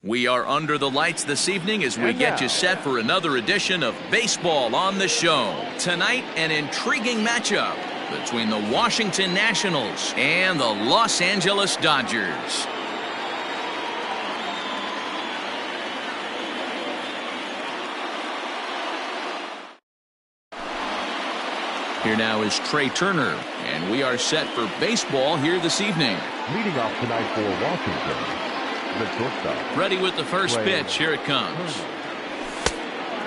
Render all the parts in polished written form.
We are under the lights this evening as we get you set for another edition of Baseball on the Show. Tonight, an intriguing matchup between the Washington Nationals and the Los Angeles Dodgers. Here now is Trey Turner, and we are set for baseball here this evening. Leading off tonight for Washington, the shortstop. Ready with the first pitch. Here it comes.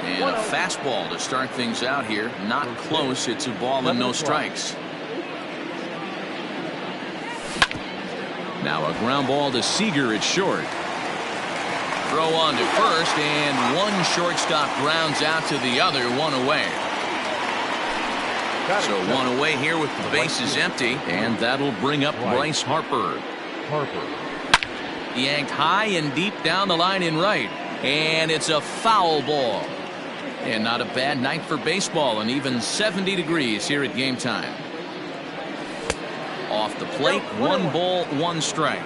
And a fastball to start things out here. Not close. It's a ball and no strikes. Now a ground ball to Seager at short. Throw on to first, and one shortstop grounds out to the other, one away. So one away here with the bases empty, and that'll bring up Bryce Harper. Yanked high and deep down the line in right, and it's a foul ball. And not a bad night for baseball, and even 70 degrees here at game time. Off the plate, 1 ball, 1 strike.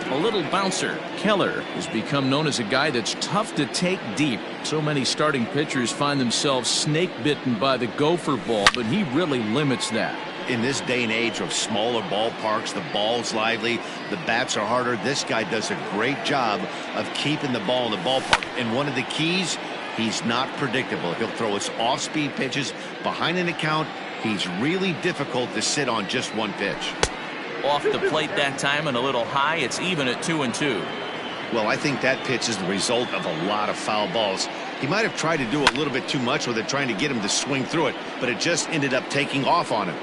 A little bouncer. Keller has become known as a guy that's tough to take deep. So many starting pitchers find themselves snake bitten by the gopher ball, but he really limits that. In this day and age of smaller ballparks, the ball's lively, the bats are harder. This guy does a great job of keeping the ball in the ballpark. And one of the keys, he's not predictable. He'll throw us off-speed pitches behind an account. He's really difficult to sit on just one pitch. Off the plate that time and a little high. It's even at 2-2. Well, I think that pitch is the result of a lot of foul balls. He might have tried to do a little bit too much with it, trying to get him to swing through it, but it just ended up taking off on him.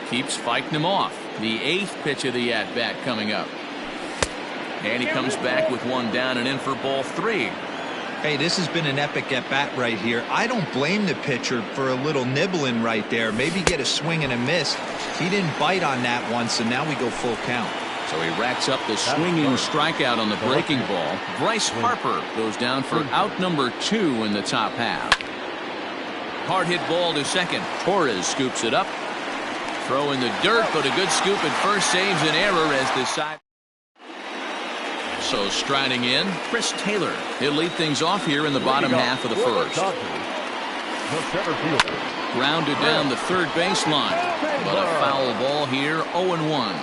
Keeps fighting him off. The 8th pitch of the at-bat coming up. And he comes back with one down and in for ball 3. Hey, this has been an epic at-bat right here. I don't blame the pitcher for a little nibbling right there. Maybe get a swing and a miss. He didn't bite on that one, so now we go full count. So he racks up the swinging strikeout on the breaking ball. Bryce Harper goes down for out number 2 in the top half. Hard hit ball to second. Torres scoops it up. Throw in the dirt, but a good scoop at first saves an error as the side. So striding in, Chris Taylor. He'll lead things off here in the bottom half of the first. Grounded down the third baseline, but a foul ball here, 0-1.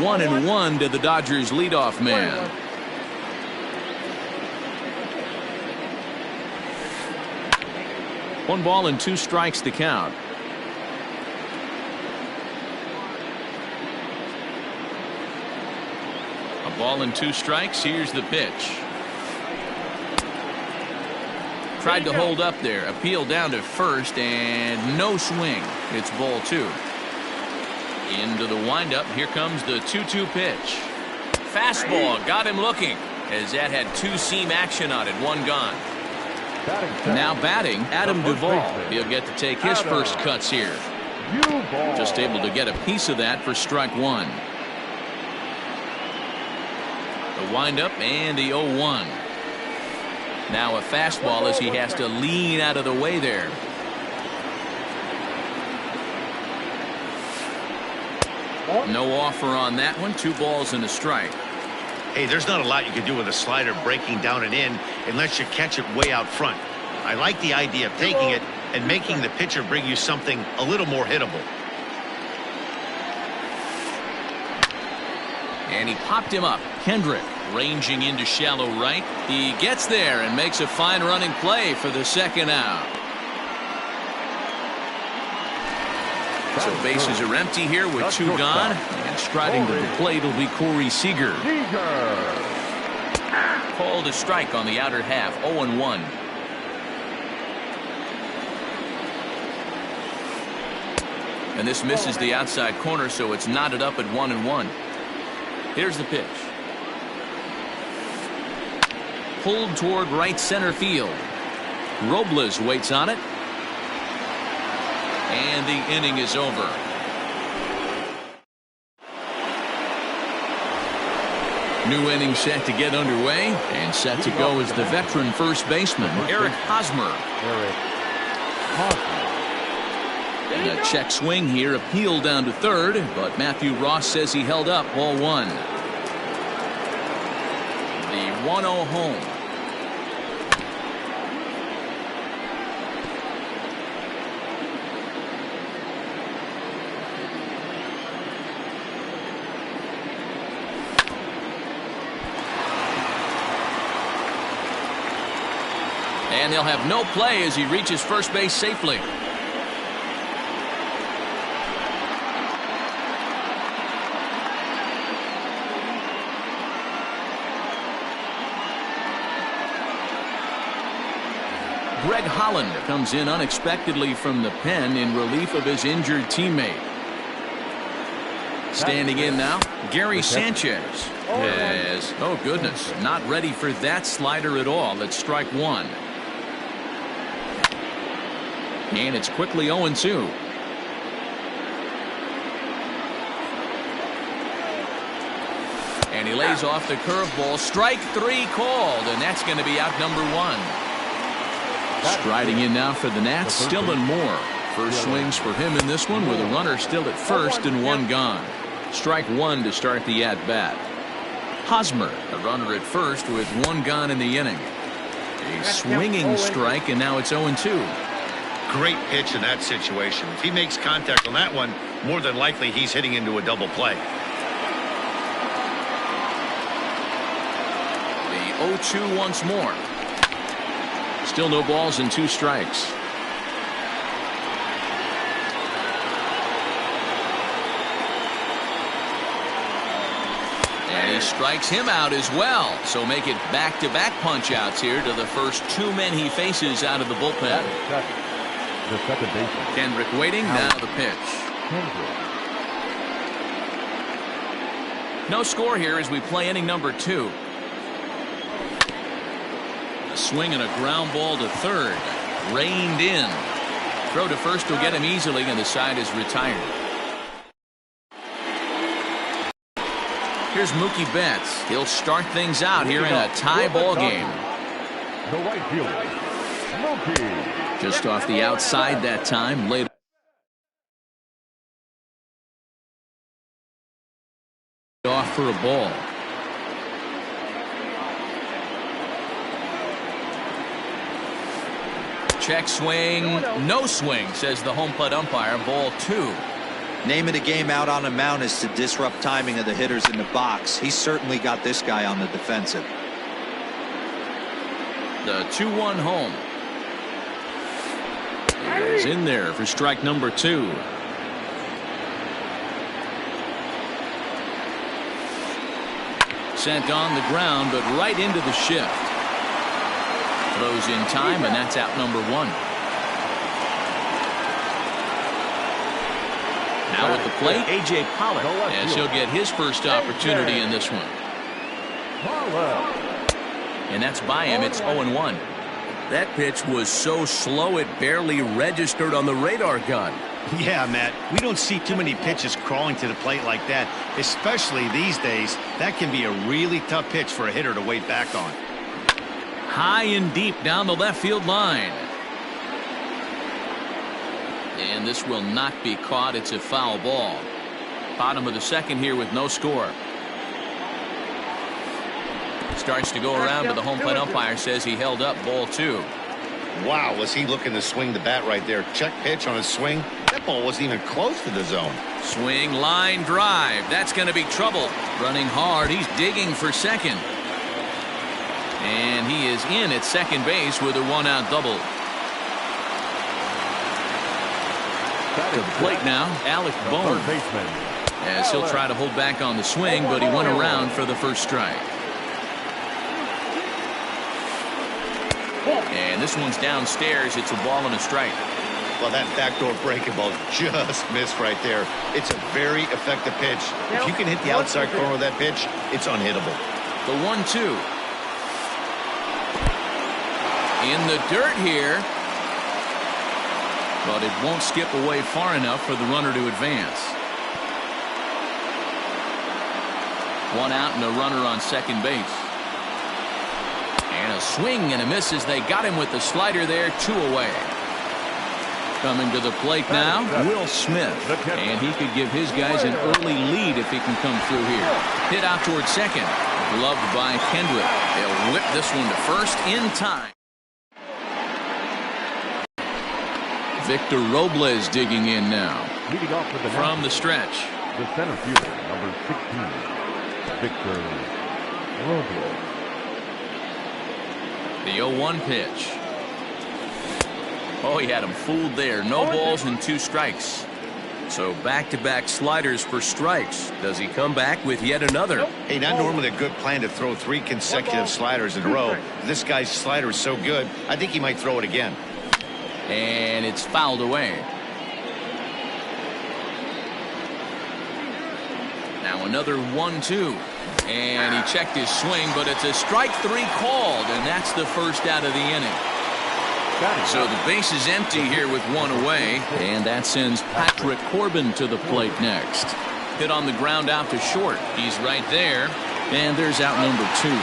1-1 to the Dodgers leadoff man. One ball and 2 strikes to count. A ball and 2 strikes. Here's the pitch. Tried to hold up there. Appeal down to first and no swing. It's ball 2. Into the windup. Here comes the 2-2 pitch. Fastball got him looking as that had 2-seam action on it. One gone. Now batting, Adam Duvall. He'll get to take his first cuts here. Just able to get a piece of that for strike 1. The windup and the 0-1. Now a fastball as he has to lean out of the way there. No offer on that one. 2 balls and a strike. Hey, there's not a lot you can do with a slider breaking down and in unless you catch it way out front. I like the idea of taking it and making the pitcher bring you something a little more hittable. And he popped him up. Kendrick ranging into shallow right. He gets there and makes a fine running play for the second out. So bases are empty here with 2 gone. And striding to the plate will be Corey Seager. Called a strike on the outer half. 0-1. And this misses the outside corner, so it's knotted up at 1-1. Here's the pitch. Pulled toward right center field. Robles waits on it. And the inning is over. New inning set to get underway, and set to go is the veteran first baseman, Eric Hosmer. And a check swing here, appeal down to third, but Matthew Ross says he held up, ball one. The 1-0 home. And they'll have no play as he reaches first base safely. Greg Holland comes in unexpectedly from the pen in relief of his injured teammate. Standing in now, Gary Sanchez. Yes. Oh, goodness. Not ready for that slider at all. It's strike one. And it's quickly 0-2. And he lays off the curveball. Strike three called, and that's going to be out number one. Striding in now for the Nats, Dylan Moore. First swings for him in this one with a runner still at first and one gone. Strike one to start the at-bat. Hosmer, a runner at first with one gone in the inning. A swinging strike, and now it's 0-2. Great pitch in that situation. If he makes contact on that one, more than likely he's hitting into a double play. The 0-2 once more. Still no balls and two strikes. And he strikes him out as well. So make it back-to-back punch-outs here to the first two men he faces out of the bullpen. The second baseman. Kendrick waiting, now the pitch. No score here as we play inning number two. A swing and a ground ball to third. Reined in. Throw to first will get him easily, and the side is retired. Here's Mookie Betts. He'll start things out here in a tie ball game. The right fielder, Mookie. Just off the outside that time. Later off for a ball. Check swing. No swing, says the home plate umpire. Ball two. Name of the game out on the mound is to disrupt timing of the hitters in the box. He's certainly got this guy on the defensive. The 2-1 home. He's in there for strike number two. Sent on the ground, but right into the shift. Throws in time, and that's out number one. Now at the plate, A.J. Pollock, as he'll get his first opportunity in this one. And that's by him. It's 0-1. That pitch was so slow it barely registered on the radar gun. Yeah, Matt, we don't see too many pitches crawling to the plate like that, especially these days. That can be a really tough pitch for a hitter to wait back on. High and deep down the left field line. And this will not be caught. It's a foul ball. Bottom of the second here with no score. Starts to go around, but the home plate umpire says he held up, ball two. Wow, was he looking to swing the bat right there? Check pitch on his swing. That ball wasn't even close to the zone. Swing, line drive. That's going to be trouble. Running hard. He's digging for second. And he is in at second base with a one-out double. To the plate now, Alec Bohm. As he'll try to hold back on the swing, but he went around for the first strike. And this one's downstairs. It's a ball and a strike. Well, that backdoor breaking ball just missed right there. It's a very effective pitch. If you can hit the outside corner of that pitch, it's unhittable. The 1-2. In the dirt here. But it won't skip away far enough for the runner to advance. One out and a runner on second base. And a swing and a miss as they got him with the slider there, two away. Coming to the plate now, Will Smith. And he could give his guys an early lead if he can come through here. Hit out towards second. Gloved by Kendrick. They'll whip this one to first in time. Victor Robles digging in now. Leading off with the From the stretch. The center fielder, number 16, Victor Robles. The 0-1 pitch. Oh, he had him fooled there. No balls and 2 strikes. So back-to-back sliders for strikes. Does he come back with yet another? Hey, not normally a good plan to throw 3 consecutive sliders in a row. This guy's slider is so good, I think he might throw it again. And it's fouled away. Now another 1-2. And he checked his swing, but it's a strike 3 called, and that's the first out of the inning. So the base is empty here with 1 away, and that sends Patrick Corbin to the plate next. Hit on the ground out to short. He's right there, and there's out number 2.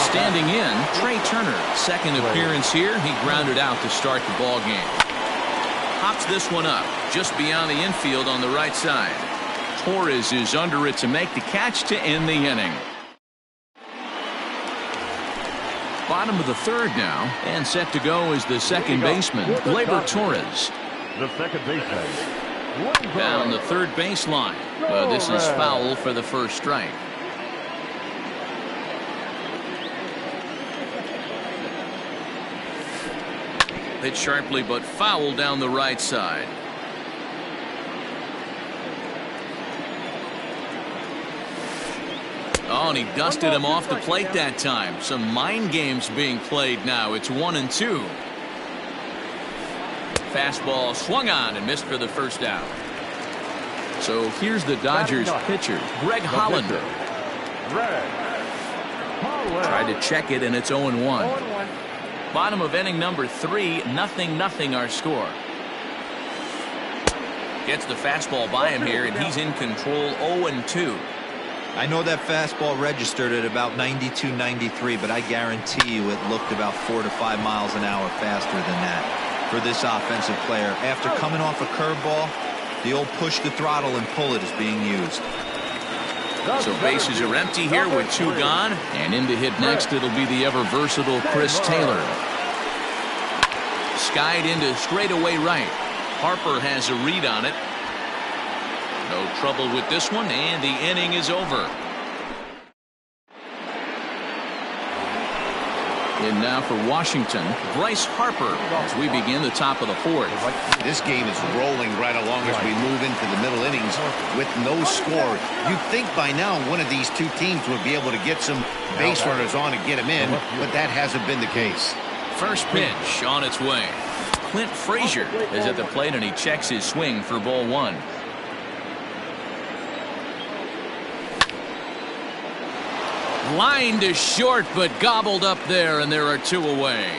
Standing in, Trey Turner. Second appearance here. He grounded out to start the ball game. Pops this one up just beyond the infield on the right side. Torres is under it to make the catch to end the inning. Bottom of the 3rd now, and set to go is the second baseman, Gleyber Torres. The second baseman. Down the 3rd baseline. This is foul for the first strike. Hit sharply but foul down the right side. Oh, and he dusted him off the plate that time. Some mind games being played now. It's 1-2. Fastball swung on and missed for the first out. So here's the Dodgers pitcher, Greg Hollander. Tried to check it, and it's 0-1. Bottom of inning number 3, 0-0 our score. Gets the fastball by him here, and he's in control. 0-2. I know that fastball registered at about 92, 93, but I guarantee you it looked about 4 to 5 miles an hour faster than that for this offensive player. After coming off a curveball, the old push the throttle and pull it is being used. So bases are empty here with 2 gone, and in to hit next it'll be the ever versatile Chris Taylor. Skied into straightaway right. Harper has a read on it. No trouble with this one, and the inning is over. In now for Washington, Bryce Harper as we begin the top of the 4th. This game is rolling right along as we move into the middle innings with no score. You'd think by now one of these 2 teams would be able to get some base runners on and get them in, but that hasn't been the case. First pitch on its way. Clint Frazier is at the plate, and he checks his swing for ball 1. Line to short, but gobbled up there, and there are 2 away.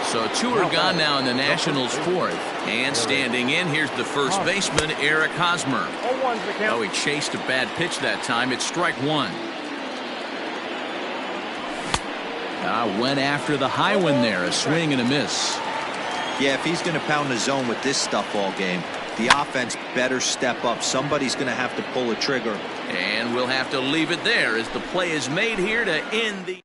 So 2 are gone now in the Nationals' 4th. And standing in, here's the first baseman, Eric Hosmer. Oh, he chased a bad pitch that time. It's strike 1. Went after the high one there. A swing and a miss. Yeah, if he's going to pound the zone with this stuff all game, the offense better step up. Somebody's going to have to pull a trigger. And we'll have to leave it there as the play is made here to end the...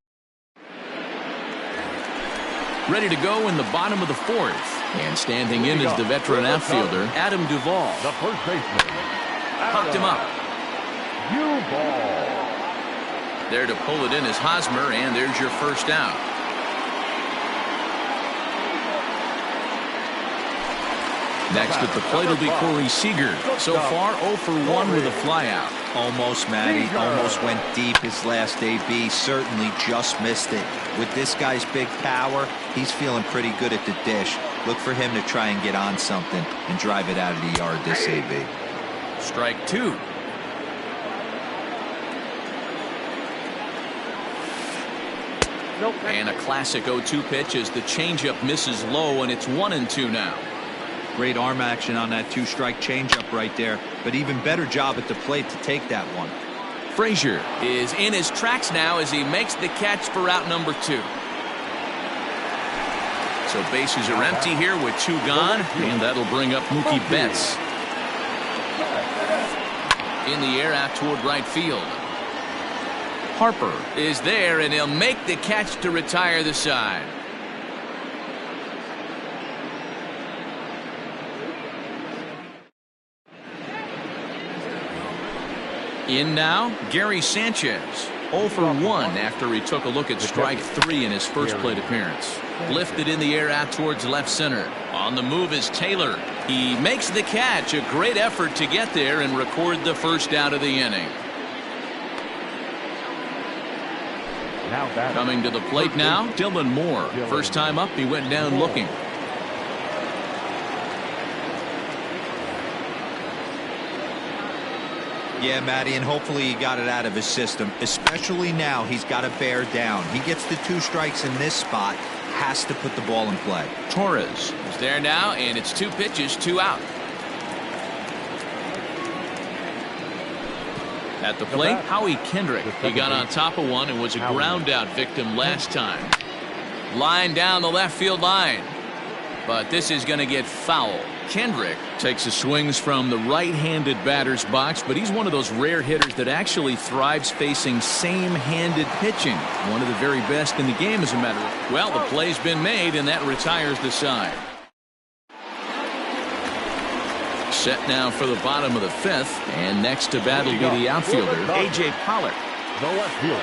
Ready to go in the bottom of the 4th. And standing in is the veteran outfielder, Adam Duvall. The first baseman. Pucked him up. Duvall. There to pull it in is Hosmer, and there's your first out. Next at the plate will be Corey Seager. So far 0 for 1 with a flyout. Almost, Matty. Almost went deep his last AB. Certainly just missed it. With this guy's big power, he's feeling pretty good at the dish. Look for him to try and get on something and drive it out of the yard this AB. Strike 2. And a classic 0-2 pitch as the changeup misses low, and it's 1-2 now. Great arm action on that 2-strike changeup right there, but even better job at the plate to take that one. Frazier is in his tracks now as he makes the catch for out number 2. So bases are empty here with 2 gone, and that'll bring up Mookie Betts. In the air out toward right field. Harper is there, and he'll make the catch to retire the side. In now, Gary Sanchez. 0 for 1 after he took a look at strike 3 in his first plate appearance. Lifted in the air out towards left center. On the move is Taylor. He makes the catch. A great effort to get there and record the first out of the inning. Coming to the plate now, Dylan Moore. First time up, he went down looking. Yeah, Matty, and hopefully he got it out of his system, especially now he's got to bear down. He gets the 2 strikes in this spot, has to put the ball in play. Torres is there now, and it's 2 pitches, 2 out. At the plate, Howie Kendrick. He got on top of one and was a ground out victim last time. Line down the left field line. But this is going to get foul. Kendrick takes his swings from the right-handed batter's box, but he's one of those rare hitters that actually thrives facing same-handed pitching. One of the very best in the game, as a matter of. Well, the play's been made, and that retires the side. Set now for the bottom of the 5th, and next to bat will be the outfielder, A.J. Pollock. The left fielder.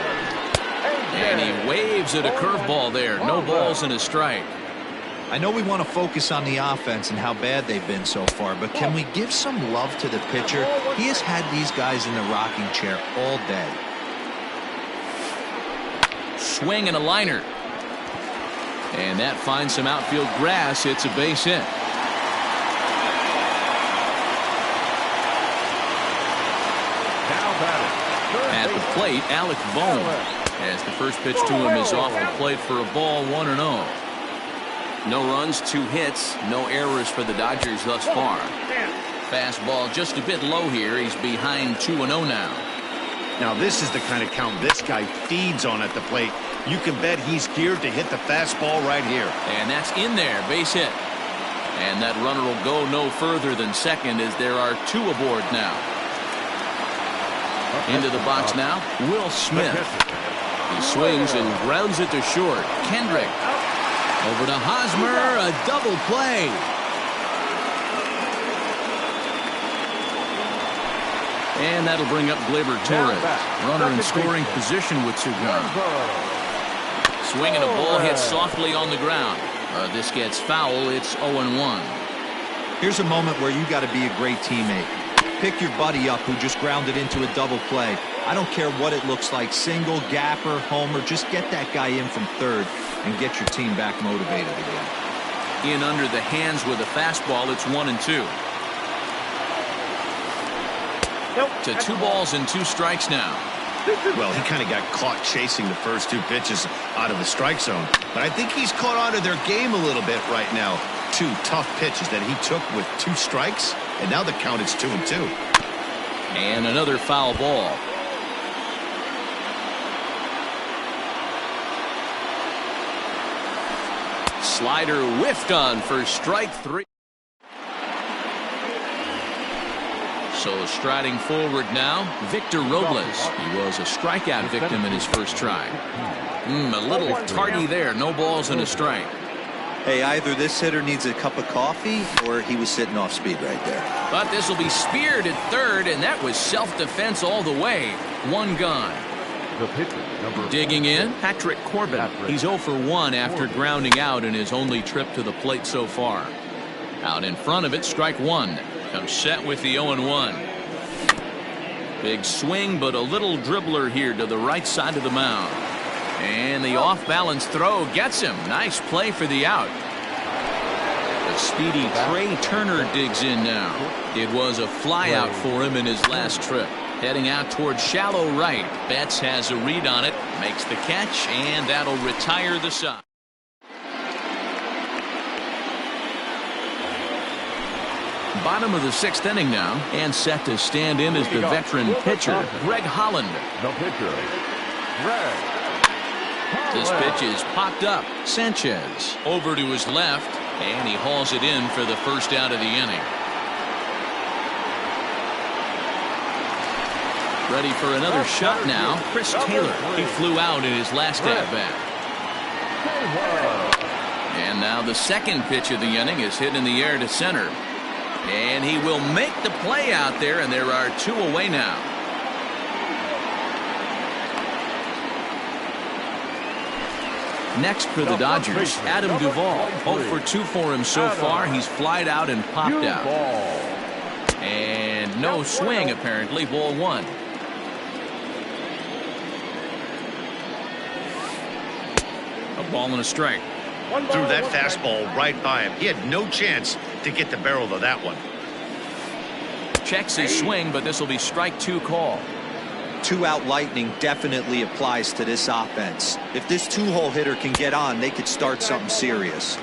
And he waves at a curveball there. No balls and a strike. I know we want to focus on the offense and how bad they've been so far, but can we give some love to the pitcher? He has had these guys in the rocking chair all day. Swing and a liner. And that finds some outfield grass. It's a base hit. At the plate, Alec Bohm. As the first pitch to him is off the plate for a ball, 1-0. No runs, 2 hits, no errors for the Dodgers thus far. Fastball just a bit low here. He's behind 2-0 now. Now this is the kind of count this guy feeds on at the plate. You can bet he's geared to hit the fastball right here. And that's in there, base hit. And that runner will go no further than second as there are 2 aboard now. Into the box now, Will Smith. He swings and grounds it to short. Kendrick. Over to Hosmer, a double play. And that'll bring up Gleyber Torres. Runner in scoring position with 2 gone. Swing and a ball hit softly on the ground. This gets foul. It's 0-1. Here's a moment where you got to be a great teammate. Pick your buddy up who just grounded into a double play. I don't care what it looks like, single, gapper, homer, just get that guy in from third and get your team back motivated again. In under the hands with a fastball, it's 1-2. To 2 balls and 2 strikes now. Well, he kind of got caught chasing the first 2 pitches out of the strike zone. But I think he's caught on to their game a little bit right now. 2 tough pitches that he took with 2 strikes, and now the count is 2-2. And another foul ball. Slider whiffed on for strike 3. So striding forward now, Victor Robles. He was a strikeout victim in his first try. A little tardy there. No balls and a strike. Hey, either this hitter needs a cup of coffee or he was sitting off speed right there. But this will be speared at third, and that was self-defense all the way. 1 gone. The pitcher, number Digging in, Patrick Corbin. He's 0 for 1 after grounding out in his only trip to the plate so far. Out in front of it, strike 1. Comes set with the 0-1. Big swing, but a little dribbler here to the right side of the mound. And the off-balance throw gets him. Nice play for the out. The speedy Trey Turner digs in now. It was a flyout for him in his last trip. Heading out towards shallow right. Betts has a read on it, makes the catch, and that'll retire the side. Bottom of the 6th inning now, and set to stand in as the veteran pitcher, Greg Holland. The pitcher, Greg This pitch is popped up. Sanchez over to his left, and he hauls it in for the first out of the inning. Ready for another shot now. Chris Taylor. He flew out in his last at-bat. And now the second pitch of the inning is hit in the air to center. And he will make the play out there, and there are 2 away now. Next for the Dodgers, Adam Duvall. 0 for 2 for him so far. He's flied out and popped out. And no swing, apparently. Ball 1. A ball and a strike. Threw that fastball right by him. He had no chance to get the barrel of that one. Checks his swing, but this will be strike 2 call. 2-out lightning definitely applies to this offense. If this 2-hole hitter can get on, they could start something serious.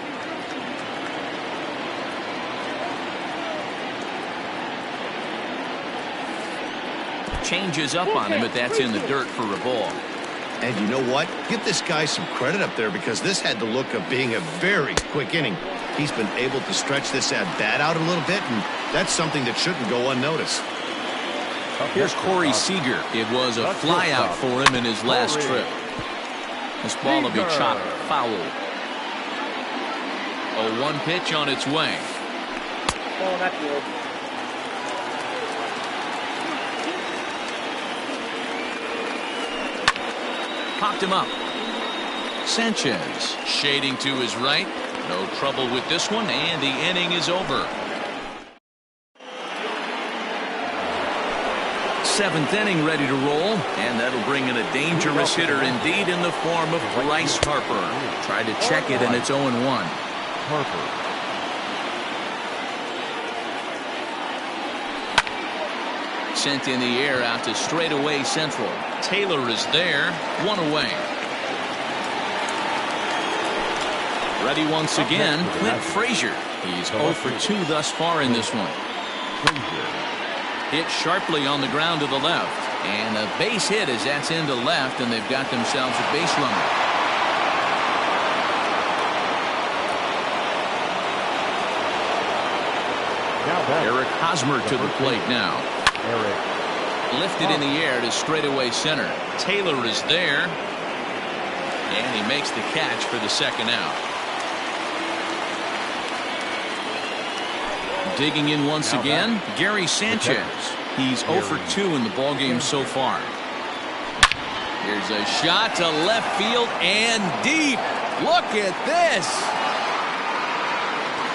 Changes up on him, but that's in the dirt for a ball. And you know what? Give this guy some credit up there, because this had the look of being a very quick inning. He's been able to stretch this at-bat out a little bit, and that's something that shouldn't go unnoticed. Here's Corey Seager. It was a flyout for him in his last trip. This ball will be chopped foul. A 1 pitch on its way. Oh, that's good. Popped him up. Sanchez shading to his right. No trouble with this one, and the inning is over. 7th inning ready to roll, and that'll bring in a dangerous hitter indeed in the form of Bryce Harper. Tried to check it, and it's 0-1. Harper. Sent in the air out to straightaway central. Taylor is there. 1 away. Ready once again, Clint Frazier. He's 0 for 2 thus far in this one. Hit sharply on the ground to the left. And a base hit as that's into left, and they've got themselves a base runner. Eric Hosmer to the plate now. Lifted in the air to straightaway center. Taylor is there, and he makes the catch for the second out. Digging in once again, Gary Sanchez. He's 0 for 2 in the ballgame so far. Here's a shot to left field and deep. Look at this.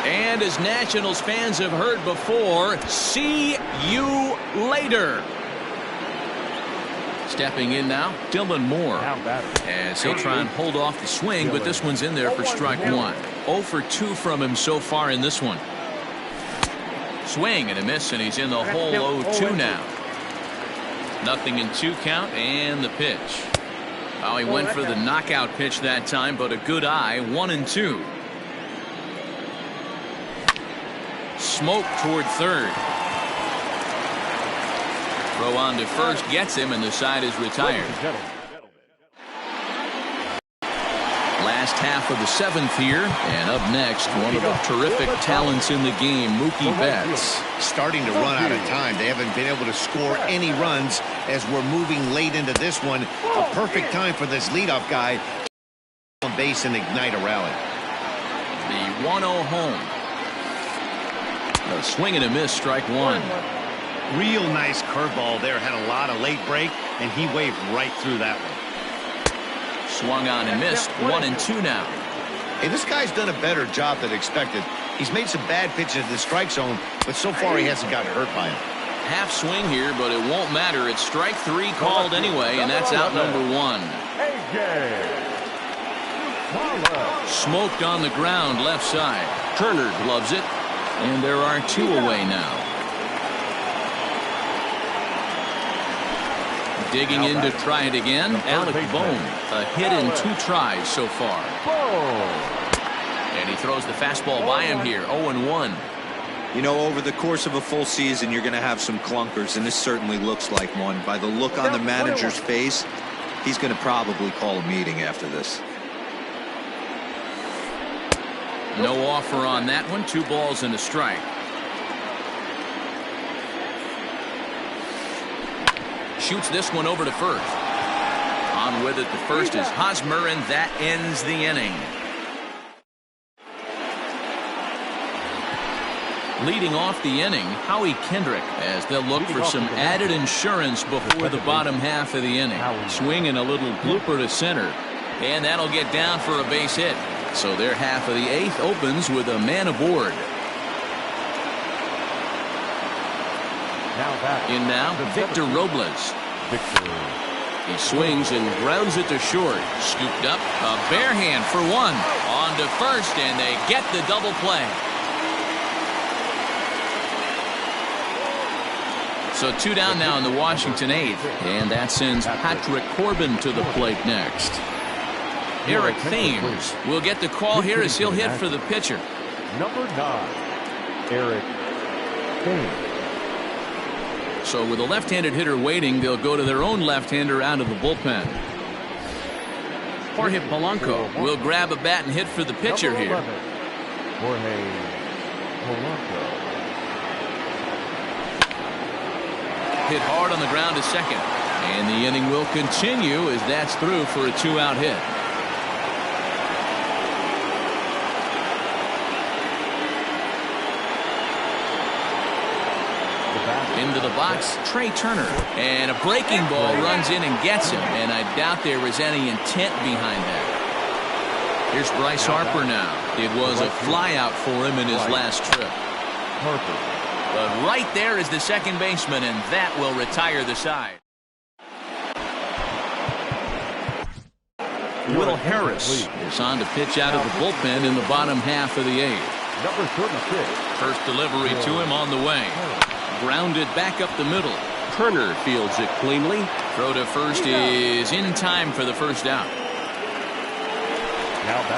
And as Nationals fans have heard before, see you later. Stepping in now, Dylan Moore. As he'll try and hold off the swing, but this one's in there for strike 1. 0 for 2 from him so far in this one. Swing and a miss, and he's in the hole 0-2 now. Nothing in 2 count, and the pitch. Oh, he went for the knockout pitch that time, but a good eye. 1-2. Smoke toward third. Throw on to first gets him, and the side is retired. Last half of the 7th here, and up next, one of the terrific talents in the game, Mookie Betts. Starting to run out of time. They haven't been able to score any runs as we're moving late into this one. A perfect time for this leadoff guy to on base and ignite a rally. The 1-0 home. A swing and a miss, strike 1. Real nice curveball there. Had a lot of late break, and he waved right through that one. Swung on and missed. 1-2 now. Hey, this guy's done a better job than expected. He's made some bad pitches in the strike zone, but so far he hasn't gotten hurt by him. Half swing here, but it won't matter. It's strike 3 called anyway, and that's out number 1. Smoked on the ground left side. Turner gloves it, and there are 2 away now. Digging in to try it again, Alec Bohm. A hit in 2 tries so far. And he throws the fastball by him here. 0-1. You know, over the course of a full season, you're going to have some clunkers, and this certainly looks like one. By the look on the manager's face, He's going to probably call a meeting after this. No offer on that one. 2 balls and a strike. Shoots this one over to first. On with it to first is Hosmer, and that ends the inning. Leading off the inning, Howie Kendrick, as they'll look for some added insurance before the bottom half of the inning. Swinging a little blooper to center, and that'll get down for a base hit. So their half of the 8th opens with a man aboard. In now, Victor Robles. He swings and grounds it to short. Scooped up, a bare hand for one. On to first, and they get the double play. So 2 down now in the Washington 8th, and that sends Patrick Corbin to the plate next. Eric Thames will get the call here as he'll hit for the pitcher. Number 9, Eric Thames. So with a left-handed hitter waiting, they'll go to their own left-hander out of the bullpen. Jorge Polanco will grab a bat and hit for the pitcher here. Jorge Polanco. Hit hard on the ground to second. And the inning will continue as that's through for a 2-out hit. Into the box, Trey Turner, and a breaking ball runs in and gets him, and I doubt there was any intent behind that. Here's Bryce Harper now. It was a flyout for him in his last trip. But right there is the second baseman, and that will retire the side. Will Harris is on to pitch out of the bullpen in the bottom half of the 8th. Number 36. First delivery to him on the way. Grounded back up the middle. Turner fields it cleanly. Throw to first is in time for the first out.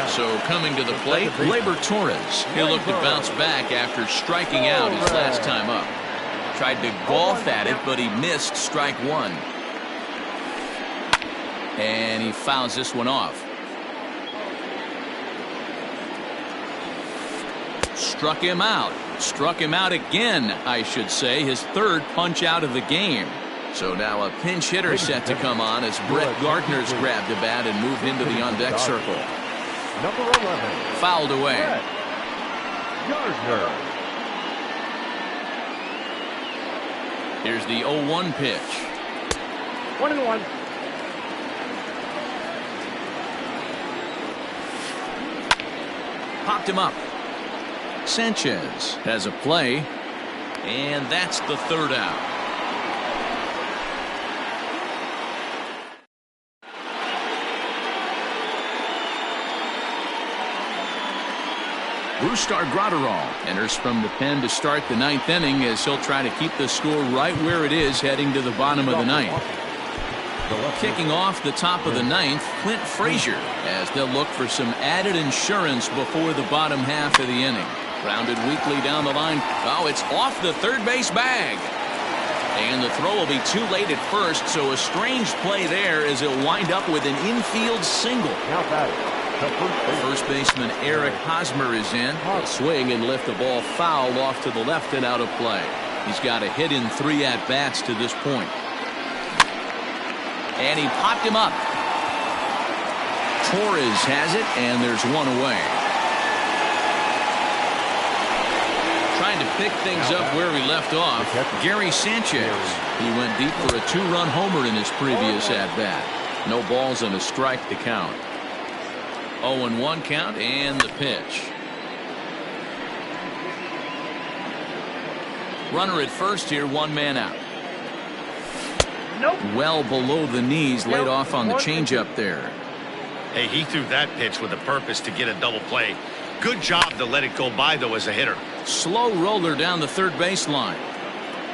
So coming to the plate, Gleyber Torres. He'll look to bounce back after striking out his last time up. Tried to golf at it, but he missed strike 1. And he fouls this one off. Struck him out. Struck him out again, I should say. His 3rd punch out of the game. So now a pinch hitter set to come on as Brett Gardner's grabbed a bat and moved into the on-deck circle. Number 11. Fouled away. Gardner. Here's the 0-1 pitch. 1-1. Popped him up. Sanchez has a play, and that's the 3rd out. Brusdar Graterol enters from the pen to start the 9th inning as he'll try to keep the score right where it is heading to the bottom of the 9th. Kicking off the top of the 9th, Clint Frazier, as they'll look for some added insurance before the bottom half of the inning. Grounded weakly down the line. Oh, it's off the third base bag. And the throw will be too late at first, so a strange play there as it'll wind up with an infield single. First baseman Eric Hosmer is in. He'll swing and lift the ball foul off to the left and out of play. He's got a hit in 3 at-bats to this point. And he popped him up. Torres has it, and there's one away. Trying to pick things up where he left off, Gary Sanchez. He went deep for a 2-run homer in his previous at-bat. No balls and a strike to count. 0-1 count and the pitch. Runner at first here, 1 man out. Well below the knees, laid off on the changeup there. Hey, he threw that pitch with a purpose to get a double play. Good job to let it go by, though, as a hitter. Slow roller down the third baseline.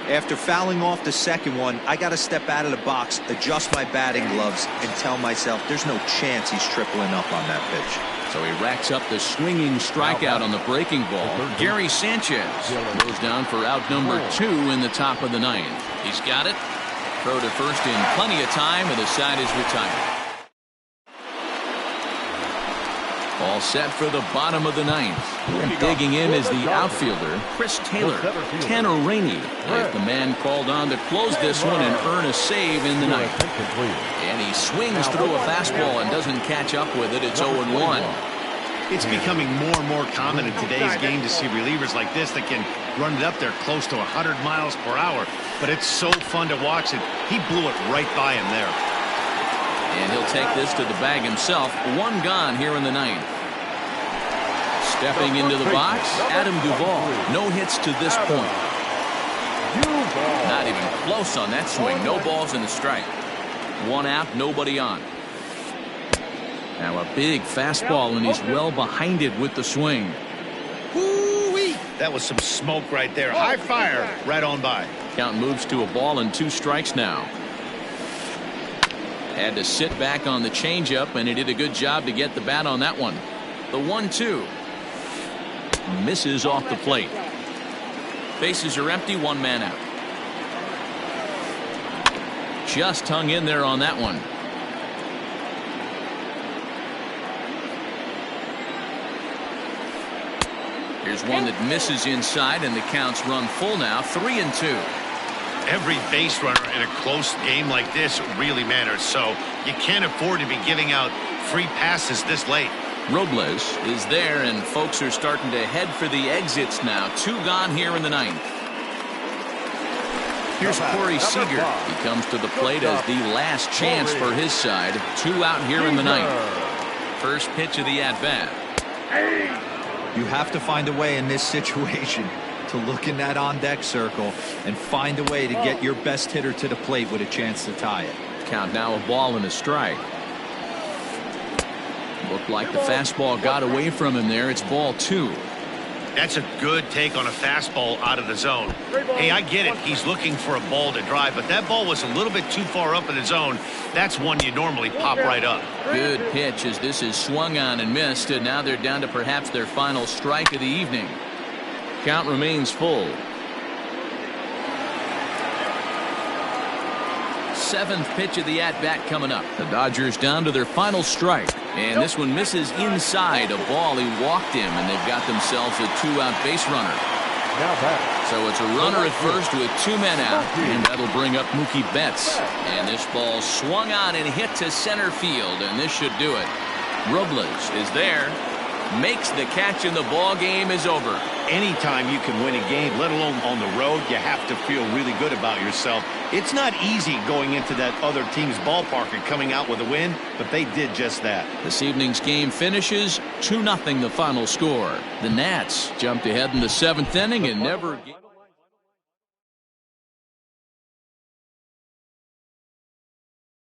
After fouling off the second one, I got to step out of the box, adjust my batting gloves, and tell myself there's no chance he's tripling up on that pitch. So he racks up the swinging strikeout on the breaking ball. Gary Sanchez goes down for out number 2 in the top of the 9th. He's got it. Throw to first in plenty of time, and the side is retired. All set for the bottom of the ninth. Digging in is the outfielder, Chris Taylor. Tanner Rainey is the man called on to close this one and earn a save in the ninth. And he swings through a fastball and doesn't catch up with it. It's 0-1. It's becoming more and more common in today's game to see relievers like this that can run it up there close to 100 miles per hour. But it's so fun to watch it. He blew it right by him there. And he'll take this to the bag himself. One gone here in the ninth. Stepping into the box, Adam Duvall. No hits to this point. Not even close on that swing. No balls in the strike. One out, nobody on. Now a big fastball, and he's well behind it with the swing. Woo-wee. That was some smoke right there. High fire right on by. Count moves to a ball and 2 strikes now. Had to sit back on the changeup, and he did a good job to get the bat on that one. The 1-2. Misses off the plate. Bases are empty, 1 man out. Just hung in there on that one. Here's one that misses inside, and the counts run full now, 3-2. Every base runner in a close game like this really matters, so you can't afford to be giving out free passes this late. Robles is there, and folks are starting to head for the exits now. 2 gone here in the ninth. Here's Corey Seager. He comes to the plate as the last chance for his side. 2 out here in the ninth. First pitch of the at-bat. You have to find a way in this situation to look in that on-deck circle and find a way to get your best hitter to the plate with a chance to tie it. Count now a ball and a strike. Looked like the fastball got away from him there. It's ball 2. That's a good take on a fastball out of the zone. Hey, I get it. He's looking for a ball to drive, but that ball was a little bit too far up in the zone. That's one you normally pop right up. Good pitch as this is swung on and missed, and now they're down to perhaps their final strike of the evening. Count remains full. 7th pitch of the at-bat coming up. The Dodgers down to their final strike, and this one misses inside. A ball, he walked him, and they've got themselves a 2-out base runner. So it's a runner at first with 2 men out, and that'll bring up Mookie Betts. And this ball swung on and hit to center field, and this should do it. Robles is there, makes the catch, and the ball game is over. Anytime you can win a game, let alone on the road, you have to feel really good about yourself. It's not easy going into that other team's ballpark and coming out with a win, but they did just that. This evening's game finishes 2-0 the final score. The Nats jumped ahead in the 7th inning and never